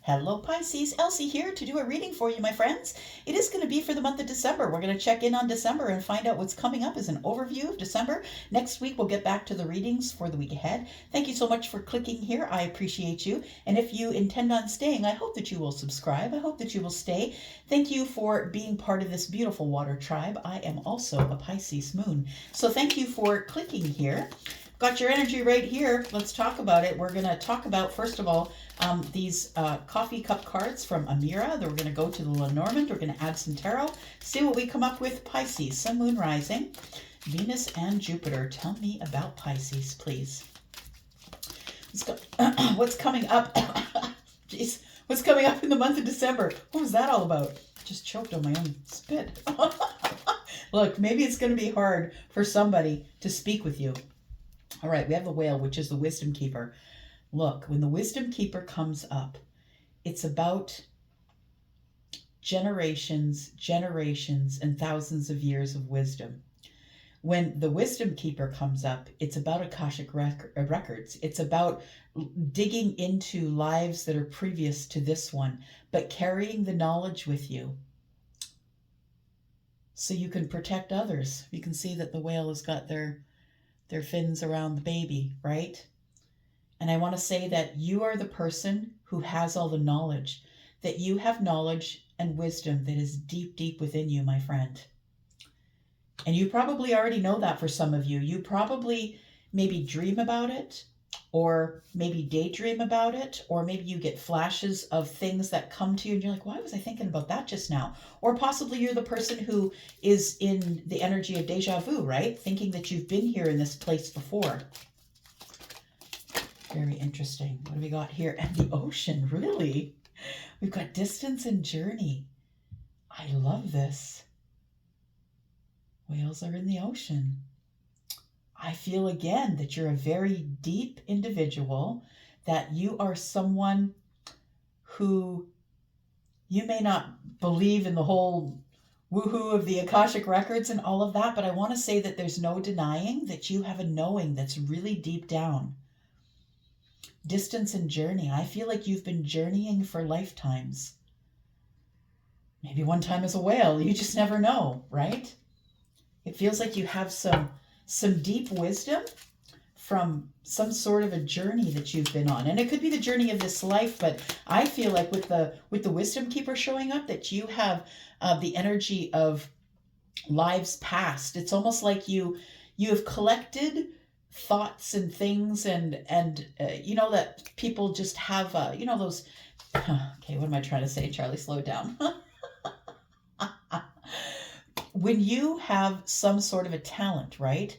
Hello Pisces, Elsie here to do a reading for you, my friends. It is going to be for the month of December. We're going to check in on December and find out what's coming up as an overview of December. Next week, we'll get back to the readings for the week ahead. Thank you so much for clicking here. I appreciate you. And if you intend on staying, I hope that you will subscribe. I hope that you will stay. Thank you for being part of this beautiful water tribe. I am also a Pisces moon. So thank you for clicking here. Got your energy right here. Let's talk about it. We're going to talk about, first of all, these coffee cup cards from Amira. Then we're going to go to the Lenormand. We're going to add some tarot. See what we come up with. Pisces, Sun, Moon, Rising, Venus, and Jupiter. Tell me about Pisces, please. Let's go. What's coming up? Jeez. What's coming up in the month of December? What was that all about? Just choked on my own spit. Look, maybe it's going to be hard for somebody to speak with you. All right, we have the Whale, which is the Wisdom Keeper. Look, when the Wisdom Keeper comes up, it's about generations, and thousands of years of wisdom. When the Wisdom Keeper comes up, it's about Akashic records. It's about digging into lives that are previous to this one, but carrying the knowledge with you so you can protect others. You can see that the whale has got their fins around the baby, right? And I want to say that you are the person who has all the knowledge, that you have knowledge and wisdom that is deep, deep within you, my friend. And you probably already know that for some of you. You probably maybe dream about it, or maybe daydream about it, or maybe you get flashes of things that come to you and you're like, why was I thinking about that just now? Or possibly you're the person who is in the energy of deja vu, right? Thinking that you've been here in this place before. Very interesting. What do we got here? And the ocean, really? We've got distance and journey. I love this. Whales are in the ocean. I feel again that you're a very deep individual, that you are someone who, you may not believe in the whole woohoo of the Akashic records and all of that, but I want to say that there's no denying that you have a knowing that's really deep down. Distance and journey. I feel like you've been journeying for lifetimes. Maybe one time as a whale, you just never know, right? It feels like you have some deep wisdom from some sort of a journey that you've been on. And it could be the journey of this life, but I feel like with the Wisdom Keeper showing up, that you have the energy of lives past. It's almost like you have collected thoughts and things and you know, that people just have, you know, those, okay, what am I trying to say? Charlie, slow down. When you have some sort of a talent, right?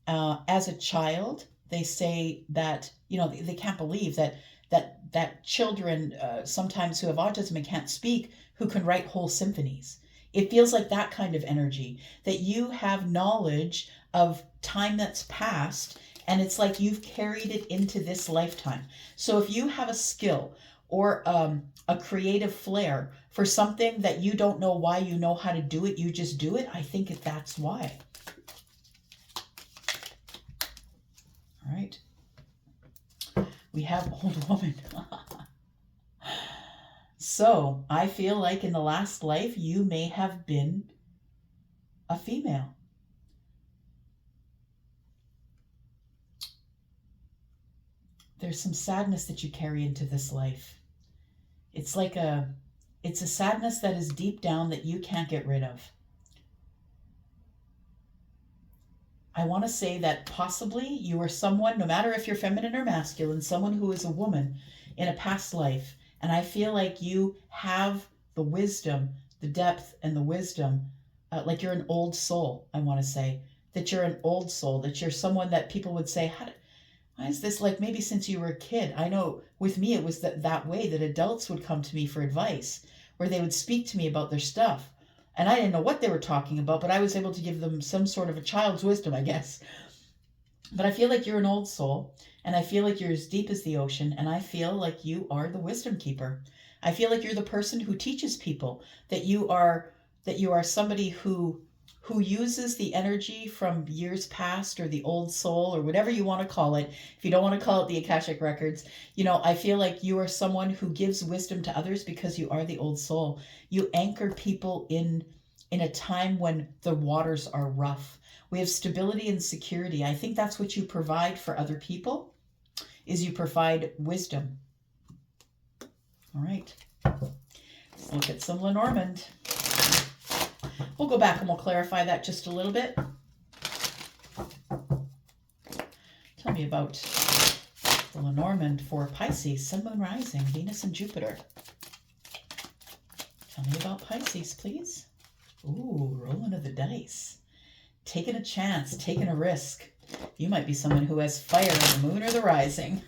As a child, they say that, you know, they can't believe that children sometimes who have autism and can't speak, who can write whole symphonies. It feels like that kind of energy, that you have knowledge of time that's past, and it's like you've carried it into this lifetime. So if you have a skill or a creative flair for something that you don't know why you know how to do it, you just do it, I think that's why. All right. We have Old Woman. So I feel like in the last life, you may have been a female. There's some sadness that you carry into this life. It's like it's a sadness that is deep down that you can't get rid of. I want to say that possibly you are someone, no matter if you're feminine or masculine, someone who is a woman in a past life. And I feel like you have the wisdom, the depth and the wisdom, like you're an old soul, I want to say. That you're an old soul, that you're someone that people would say, why is this like maybe since you were a kid? I know with me it was that way, that adults would come to me for advice, where they would speak to me about their stuff. And I didn't know what they were talking about, but I was able to give them some sort of a child's wisdom, I guess. But I feel like you're an old soul, and I feel like you're as deep as the ocean, and I feel like you are the Wisdom Keeper. I feel like you're the person who teaches people, that you are somebody who who uses the energy from years past or the old soul or whatever you want to call it. If you don't want to call it the Akashic Records, I feel like you are someone who gives wisdom to others because you are the old soul. You anchor people in a time when the waters are rough. We have stability and security. I think that's what you provide for other people, is you provide wisdom. All right. Let's look at some Lenormand. We'll go back and we'll clarify that just a little bit. Tell me about the Lenormand for Pisces, Sun, Moon, Rising, Venus, and Jupiter. Tell me about Pisces, please. Ooh, rolling of the dice. Taking a chance, taking a risk. You might be someone who has fire in the moon or the rising.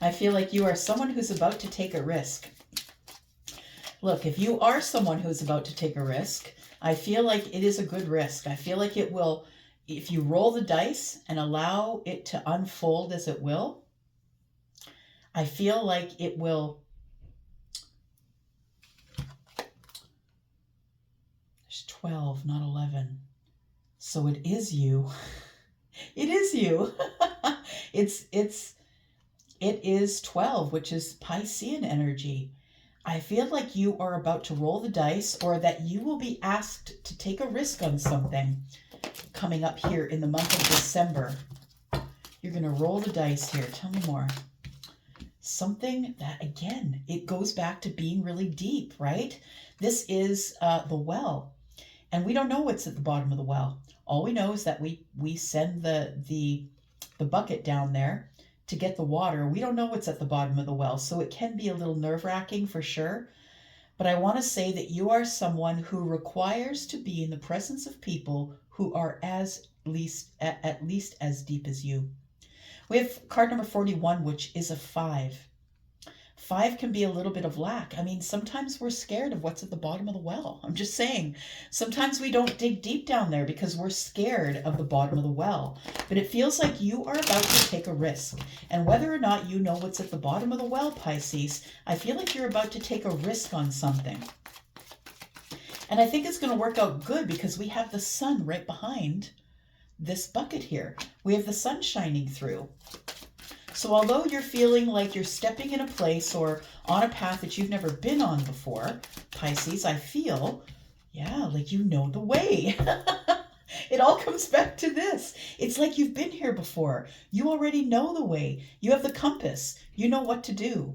I feel like you are someone who's about to take a risk. Look, if you are someone who's about to take a risk, I feel like it is a good risk. I feel like it will, if you roll the dice and allow it to unfold as it will, I feel like it will. There's 12, not 11. So it is you. It is you. It is 12, which is Piscean energy. I feel like you are about to roll the dice, or that you will be asked to take a risk on something coming up here in the month of December. You're going to roll the dice here. Tell me more. Something that, again, it goes back to being really deep, right? This is the well, and we don't know what's at the bottom of the well. All we know is that we send the bucket down there to get the water. We don't know what's at the bottom of the well, so it can be a little nerve-wracking for sure. But I want to say that you are someone who requires to be in the presence of people who are at least as deep as you. We have card number 41, which is a 5. 5 can be a little bit of lack. I mean, sometimes we're scared of what's at the bottom of the well. I'm just saying, sometimes we don't dig deep down there because we're scared of the bottom of the well. But it feels like you are about to take a risk. And whether or not you know what's at the bottom of the well, Pisces, I feel like you're about to take a risk on something. And I think it's going to work out good because we have the sun right behind this bucket here. We have the sun shining through. So although you're feeling like you're stepping in a place or on a path that you've never been on before, Pisces, I feel, like you know the way. It all comes back to this. It's like you've been here before. You already know the way. You have the compass. You know what to do.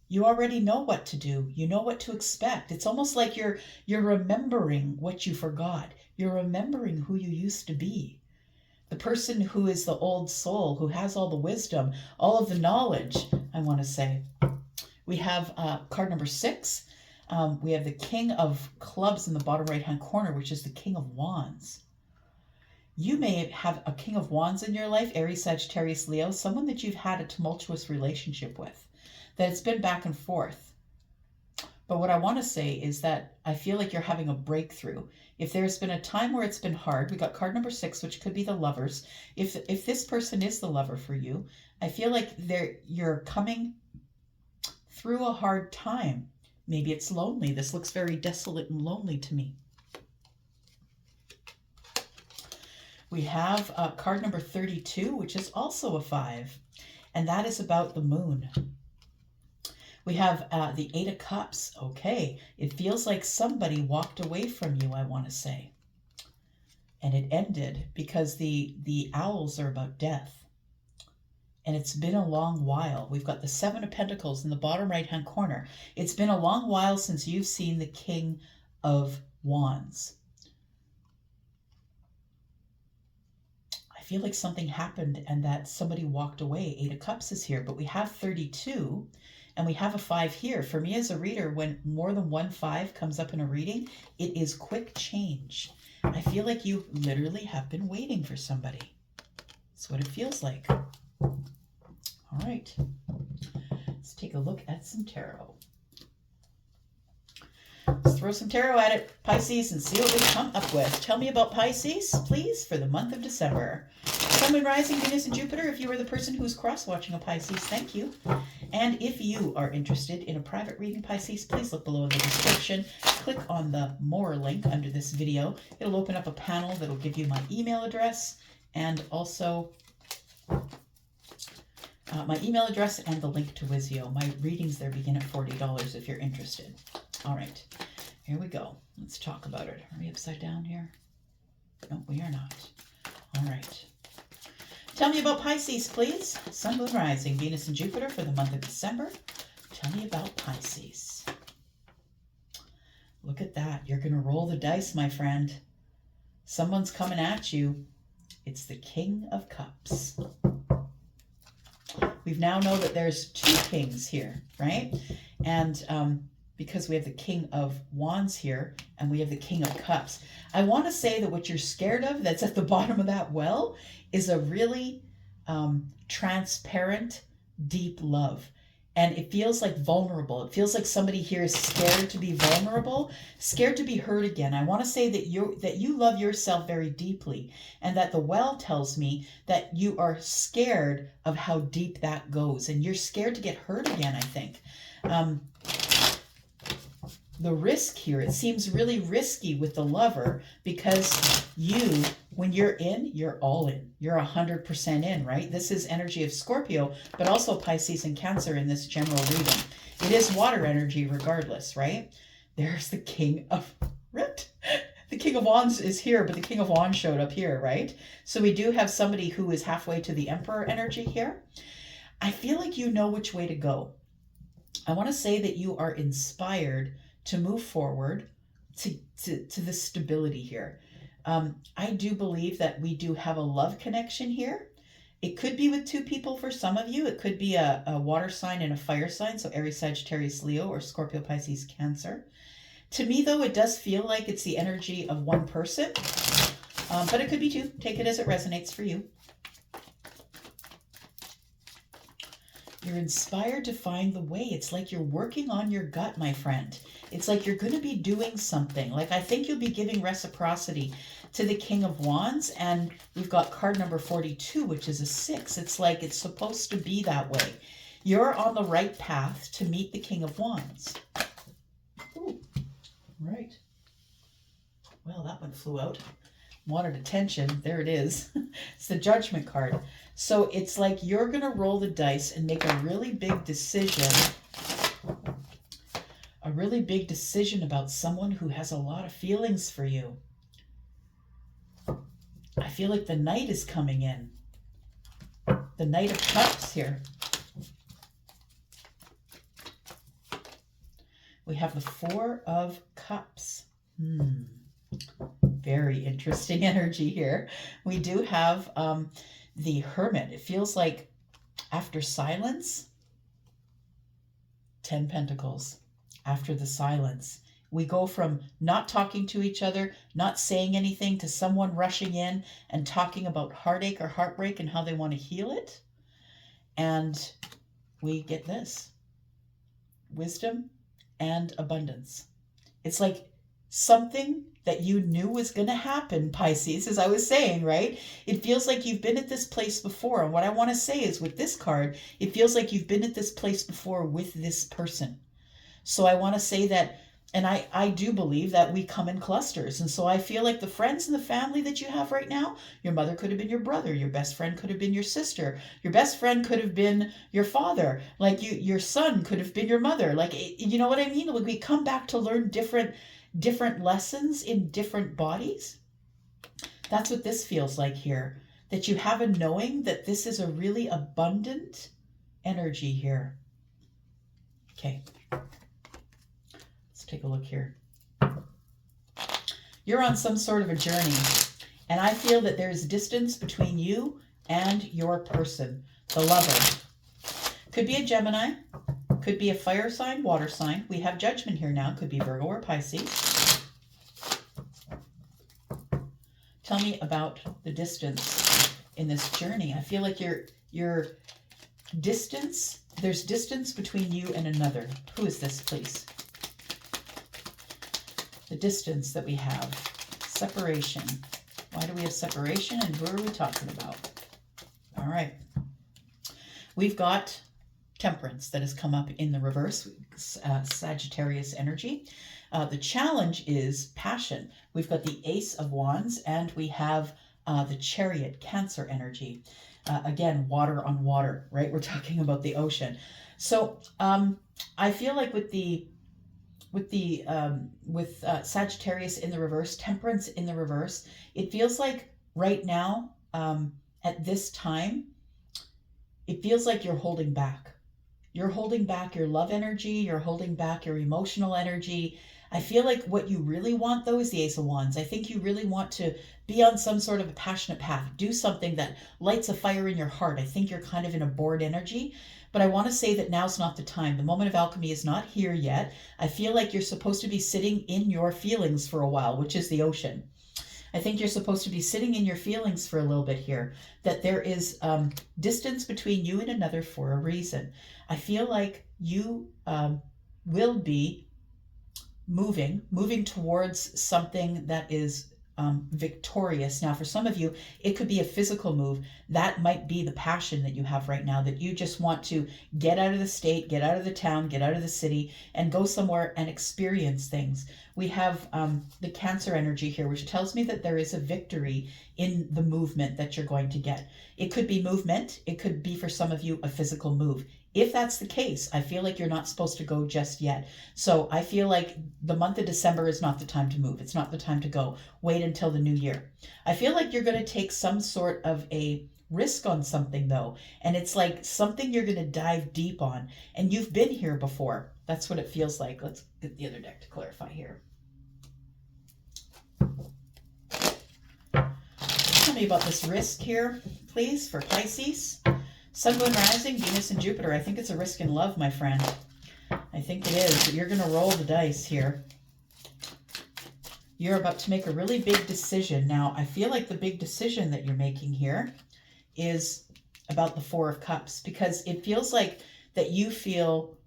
You already know what to do. You know what to expect. It's almost like you're remembering what you forgot. You're remembering who you used to be. The person who is the old soul, who has all the wisdom, all of the knowledge, I want to say. We have card number 6. We have the King of Clubs in the bottom right-hand corner, which is the King of Wands. You may have a King of Wands in your life, Aries, Sagittarius, Leo, someone that you've had a tumultuous relationship with, that it's been back and forth. But what I want to say is that I feel like you're having a breakthrough. If there's been a time where it's been hard, we got card number 6, which could be the lovers. If this person is the lover for you, I feel like you're coming through a hard time. Maybe it's lonely. This looks very desolate and lonely to me. We have card number 32, which is also a 5, and that is about the moon. We have the 8 of Cups. Okay, it feels like somebody walked away from you, I want to say. And it ended because the owls are about death. And it's been a long while. We've got the 7 of Pentacles in the bottom right-hand corner. It's been a long while since you've seen the King of Wands. I feel like something happened and that somebody walked away. 8 of Cups is here, but we have 32. And we have a 5 here. For me as a reader, when more than one 5 comes up in a reading, it is quick change. I feel like you literally have been waiting for somebody. That's what it feels like. All right. Let's take a look at some tarot. Let's throw some tarot at it, Pisces, and see what we come up with. Tell me about Pisces, please, for the month of December. Sun, Moon, Rising, Venus, and Jupiter. If you are the person who's cross-watching a Pisces, thank you. And if you are interested in a private reading, Pisces, please look below in the description. Click on the More link under this video. It'll open up a panel that'll give you my email address and also my email address and the link to Wizio. My readings there begin at $40 if you're interested. All right, here we go. Let's talk about it. Are we upside down here? No, we are not. All right. Tell me about Pisces, please. Sun, Moon, Rising, Venus, and Jupiter for the month of December. Tell me about Pisces. Look at that. You're going to roll the dice, my friend. Someone's coming at you. It's the King of Cups. We now know that there's two kings here, right? And because we have the King of Wands here and we have the King of Cups. I want to say that what you're scared of that's at the bottom of that well is a really transparent, deep love. And it feels like vulnerable. It feels like somebody here is scared to be vulnerable, scared to be hurt again. I want to say that you love yourself very deeply, and that the well tells me that you are scared of how deep that goes, and you're scared to get hurt again, I think. The risk here, it seems really risky with the lover because you, when you're in, you're all in. You're 100% in, right? This is energy of Scorpio, but also Pisces and Cancer in this general reading. It is water energy regardless, right? There's the King of... The King of Wands is here, but the King of Wands showed up here, right? So we do have somebody who is halfway to the Emperor energy here. I feel like you know which way to go. I want to say that you are inspired to move forward to this stability here. I do believe that we do have a love connection here. It could be with two people for some of you. It could be a water sign and a fire sign, so Aries, Sagittarius, Leo, or Scorpio, Pisces, Cancer. To me, though, it does feel like it's the energy of one person, but it could be two. Take it as it resonates for you. You're inspired to find the way. It's like you're working on your gut, my friend. It's like you're going to be doing something. Like I think you'll be giving reciprocity to the King of Wands. And we've got card number 42, which is a 6. It's like it's supposed to be that way. You're on the right path to meet the King of Wands. Ooh, right. Well, that one flew out. Wanted attention. There it is. It's the Judgment card. So it's like you're going to roll the dice and make a really big decision. A really big decision about someone who has a lot of feelings for you. I feel like the Knight is coming in. The Knight of Cups here. We have the Four of Cups. Very interesting energy here. We do have the Hermit. It feels like after silence, 10 Pentacles. After the silence, we go from not talking to each other, not saying anything, to someone rushing in and talking about heartache or heartbreak and how they want to heal it. And we get this. Wisdom and abundance. It's like something that you knew was going to happen, Pisces, as I was saying, right? It feels like you've been at this place before. And what I want to say is with this card, it feels like you've been at this place before with this person. So I want to say that, and I do believe that we come in clusters. And so I feel like the friends and the family that you have right now, your mother could have been your brother, your best friend could have been your sister, your best friend could have been your father, like your son could have been your mother. Like, you know what I mean? Like we come back to learn different lessons in different bodies. That's what this feels like here. That you have a knowing that this is a really abundant energy here. Okay. Let's take a look here. You're on some sort of a journey, and I feel that there's distance between you and your person, the lover. Could be a Gemini, could be a fire sign, water sign. We have Judgment here now. Could be Virgo or Pisces. Tell me about the distance in this journey. I feel like your distance, there's distance between you and another. Who is this, please? The distance that we have. Separation. Why do we have separation, and who are we talking about? All right. We've got Temperance that has come up in the reverse, Sagittarius energy. The challenge is passion. We've got the Ace of Wands, and we have the Chariot, Cancer energy. Again, water on water, right? We're talking about the ocean. So I feel like with Sagittarius in the reverse, Temperance in the reverse, it feels like right now, at this time, it feels like you're holding back. You're holding back your love energy. You're holding back your emotional energy. I feel like what you really want, though, is the Ace of Wands. I think you really want to be on some sort of a passionate path. Do something that lights a fire in your heart. I think you're kind of in a bored energy. But I want to say that now's not the time. The moment of alchemy is not here yet. I feel like you're supposed to be sitting in your feelings for a while, which is the ocean. I think you're supposed to be sitting in your feelings for a little bit here, that there is distance between you and another for a reason. I feel like you will be moving towards something that is victorious. Now, for some of you, it could be a physical move. That might be the passion that you have right now, that you just want to get out of the state, get out of the town, get out of the city, and go somewhere and experience things. We have the Cancer energy here, which tells me that there is a victory in the movement that you're going to get. It could be movement. It could be, for some of you, a physical move. If that's the case, I feel like you're not supposed to go just yet. So I feel like the month of December is not the time to move. It's not the time to go. Wait until the new year. I feel like you're going to take some sort of a risk on something, though. And it's like something you're going to dive deep on. And you've been here before. That's what it feels like. Let's get the other deck to clarify here. Tell me about this risk here, please, for Pisces. Sun, Moon, Rising, Venus, and Jupiter. I think it's a risk in love, my friend. I think it is. But you're going to roll the dice here. You're about to make a really big decision. Now, I feel like the big decision that you're making here is about the Four of Cups, because it feels like that you feel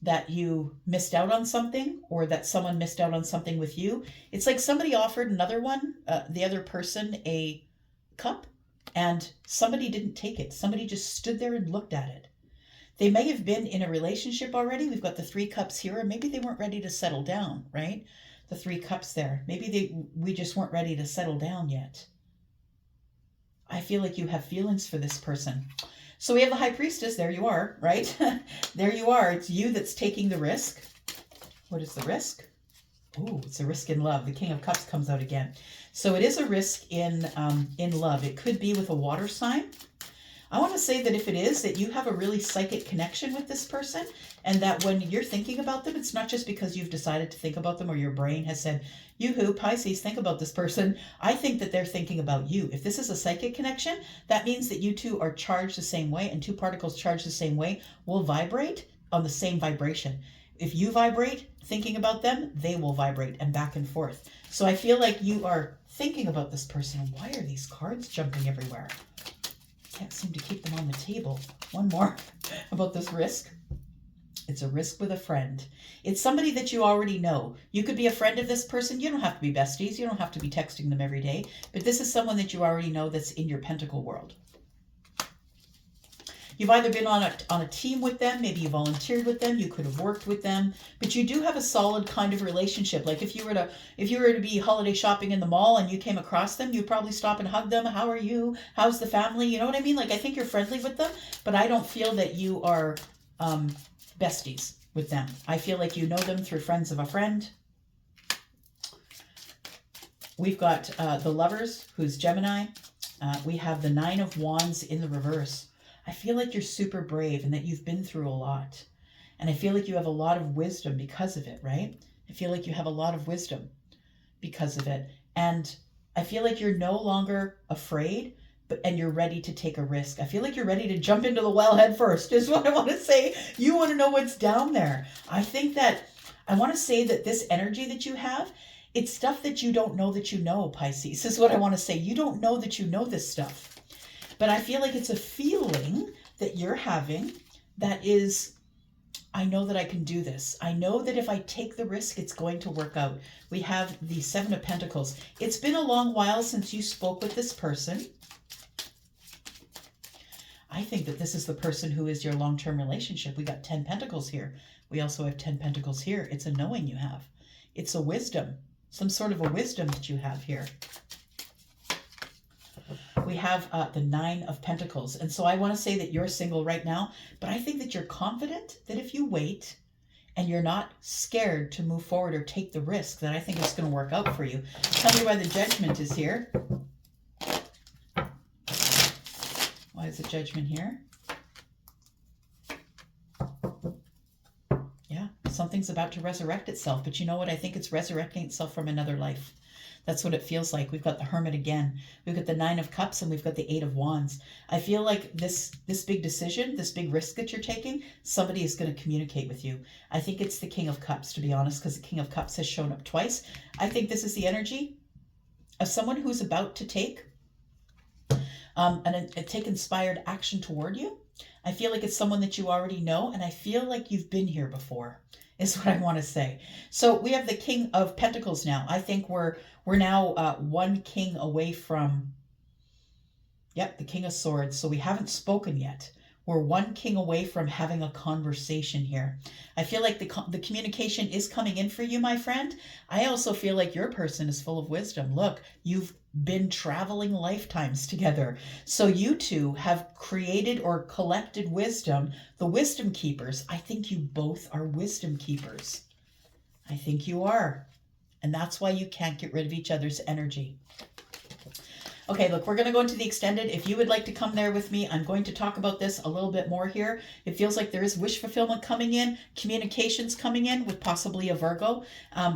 that you missed out on something, or that someone missed out on something with you. It's like somebody offered another one, the other person, a cup, and somebody didn't take it. Somebody just stood there and looked at it. They may have been in a relationship already. We've got the Three Cups here, and maybe they weren't ready to settle down, right? The Three Cups there. Maybe we just weren't ready to settle down yet. I feel like you have feelings for this person. So we have the High Priestess. There you are, right? There you are. It's you that's taking the risk. What is the risk? Oh, it's a risk in love. The King of Cups comes out again. So it is a risk in love. It could be with a water sign. I want to say that if it is, that you have a really psychic connection with this person, and that when you're thinking about them, it's not just because you've decided to think about them or your brain has said, yoo-hoo, Pisces, think about this person. I think that they're thinking about you. If this is a psychic connection, that means that you two are charged the same way, and two particles charged the same way will vibrate on the same vibration. If you vibrate thinking about them, they will vibrate, and back and forth. So I feel like you are thinking about this person. Why are these cards jumping everywhere? Can't seem to keep them on the table. One more about this risk. It's a risk with a friend. It's somebody that you already know. You could be a friend of this person. You don't have to be besties. You don't have to be texting them every day. But this is someone that you already know that's in your pentacle world. You've either been on a team with them, maybe you volunteered with them, you could have worked with them, but you do have a solid kind of relationship. Like if you were to be holiday shopping in the mall and you came across them, you'd probably stop and hug them. How are you? How's the family? You know what I mean? Like I think you're friendly with them, but I don't feel that you are besties with them. I feel like you know them through friends of a friend. We've got the Lovers, who's Gemini. We have the Nine of Wands in the reverse. I feel like you're super brave and that you've been through a lot. And I feel like you have a lot of wisdom because of it, right? I feel like you have a lot of wisdom because of it. And I feel like you're no longer afraid, and you're ready to take a risk. I feel like you're ready to jump into the well head first, is what I want to say. You want to know what's down there. I want to say that this energy that you have, it's stuff that you don't know that you know, Pisces. This is what I want to say. You don't know that you know this stuff. But I feel like it's a feeling that you're having that is, I know that I can do this. I know that if I take the risk, it's going to work out. We have the Seven of Pentacles. It's been a long while since you spoke with this person. I think that this is the person who is your long-term relationship. We got 10 pentacles here. We also have 10 pentacles here. It's a knowing you have. It's a wisdom, some sort of a wisdom that you have here. We have the 9 of Pentacles. And so I want to say that you're single right now, but I think that you're confident that if you wait and you're not scared to move forward or take the risk, that I think it's going to work out for you. Tell me why the Judgment is here. Why is the Judgment here? Yeah, something's about to resurrect itself. But you know what? I think it's resurrecting itself from another life. That's what it feels like. We've got the Hermit again. We've got the 9 of Cups and we've got the 8 of Wands. I feel like this big decision, this big risk that you're taking, somebody is going to communicate with you. I think it's the King of Cups, to be honest, because the King of Cups has shown up twice. I think this is the energy of someone who's about to take take inspired action toward you. I feel like it's someone that you already know, and I feel like you've been here before, is what I want to say. So we have the King of Pentacles now. I think we're now one king away from, yep, the King of Swords. So we haven't spoken yet. We're one king away from having a conversation here. I feel like the communication is coming in for you, my friend. I also feel like your person is full of wisdom. Look, you've been traveling lifetimes together. So you two have created or collected wisdom. The wisdom keepers. I think you both are wisdom keepers. I think you are. And that's why you can't get rid of each other's energy. Okay, look, we're going to go into the extended. If you would like to come there with me, I'm going to talk about this a little bit more here. It feels like there is wish fulfillment coming in, communications coming in with possibly a Virgo,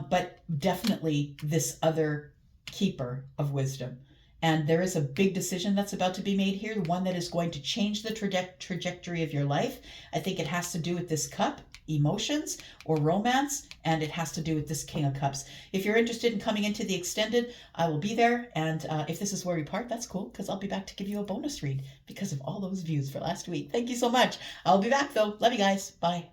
but definitely this other keeper of wisdom. And there is a big decision that's about to be made here, one that is going to change the trajectory of your life. I think it has to do with this cup, emotions or romance, and it has to do with this King of Cups. If you're interested in coming into the extended, I will be there. And if this is where we part, that's cool, because I'll be back to give you a bonus read because of all those views for last week. Thank you so much. I'll be back though. Love you guys. Bye.